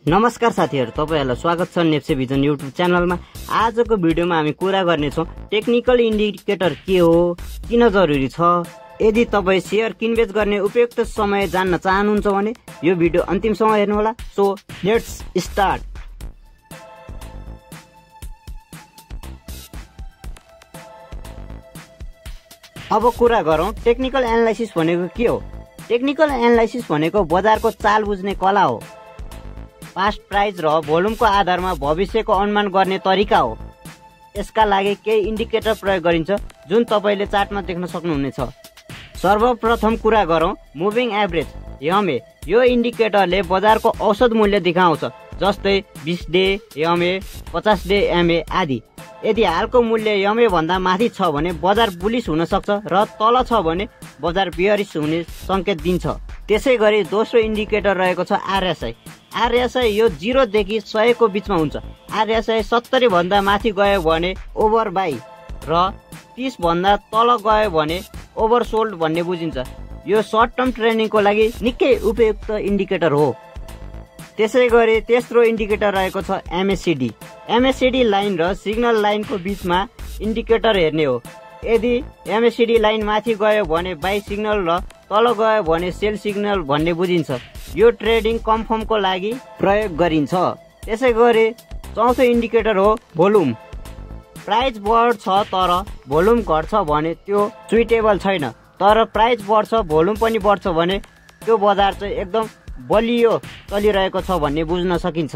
नमस्कार साथीहरु, तपाईहरुलाई स्वागत छ नेप्से भिजन युट्युब च्यानलमा। आजको भिडियोमा हामी कुरा गर्ने छौं टेक्निकल इन्डिकेटर के हो, किन जरुरी छ। यदि तपाई शेयर किनबेच गर्ने उपयुक्त समय जान्न चाहनुहुन्छ भने यो भिडियो अन्तिमसम्म हेर्नु होला। So let's start. अब कुरा गरौं टेक्निकल एनालाइसिस भनेको के हो। टेक्निकल एनालाइसिस भनेको बजारको चाल बुझ्ने कला हो। पास्ट प्राइस र भोल्युमको आधारमा भविष्यको अनुमान गर्ने तरिका हो। यसका लागि केही इन्डिकेटर प्रयोग गरिन्छ जुन तपाईले चार्टमा देख्न सक्नुहुनेछ। सर्वप्रथम कुरा गरौं मुभिङ एभरेज एमए। यो इन्डिकेटरले बजारको औसत मूल्य देखाउँछ, जस्तै 20 डे एमए, 50 डे एमए आदि। यदि हालको मूल्य एमए भन्दा माथि छ भने बजार बुलिश हुन सक्छ र तल छ भने बजार बियरिश हुने संकेत दिन्छ। त्यसैगरी दोस्रो इन्डिकेटर रहेको छ आरएसआई। आरएसआई यो 0 देखि 100 को बीचमा हुन्छ। आरएसआई 70 भन्दा माथि गयो भने ओभर बाई र 30 भन्दा तल गयो भने ओभर सोल्ड भन्ने बुझिन्छ। यो सर्ट टर्म ट्रेडिङको लागि निकै उपयुक्त इन्डिकेटर हो। त्यसैगरी तेस्रो इन्डिकेटर रहेको छ एमएसिडी। एमएसिडी लाइन र सिग्नल लाइनको बीचमा इन्डिकेटर हेर्ने हो। यदि एमएसिडी लाइन माथि गयो भने बाई सिग्नल र तल गयो भने सेल सिग्नल भन्ने बुझिन्छ। यो ट्रेडिङ कन्फर्मको लागि प्रयोग गरिन्छ। त्यसैगरी चौथो इन्डिकेटर हो भोल्युम। प्राइस बढ्छ तर भोल्युम घट्छ भने त्यो सुइटेबल छैन, तर प्राइस बढ्छ भोल्युम पनि बढ्छ भने त्यो बजार चाहिँ एकदम बलियो चलिरहेको छ भन्ने बुझ्न सकिन्छ।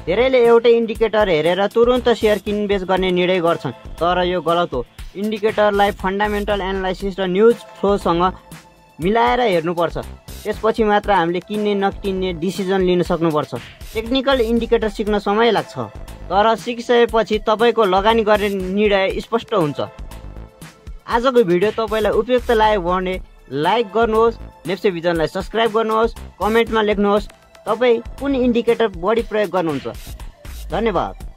धेरैले एउटै इन्डिकेटर हेरेर तुरुन्त शेयर किनबेच गर्ने निर्णय गर्छन्, तर यो गलत हो। इन्डिकेटरलाई फन्डामेन्टल एनालाइसिस र न्युज फ्लोसँग मिलाएर हेर्नुपर्छ। त्यसपछि मात्र हामीले किन्ने नकिन्ने डिसिजन लिन सक्नुपर्छ। टेक्निकल इन्डिकेटर सिक्न समय लाग्छ, तर सिकिसकेपछि तपाईको लगानी गर्ने निर्णय स्पष्ट हुन्छ। आजको भिडियो तपाईलाई उपयुक्त लाग्यो भने लाइक गर्नुहोस्, नेप्से भिजनलाई सब्स्क्राइब गर्नुहोस्, कमेन्टमा लेख्नुहोस् तपाई कुन इन्डिकेटर बढी प्रयोग गर्नुहुन्छ। धन्यवाद।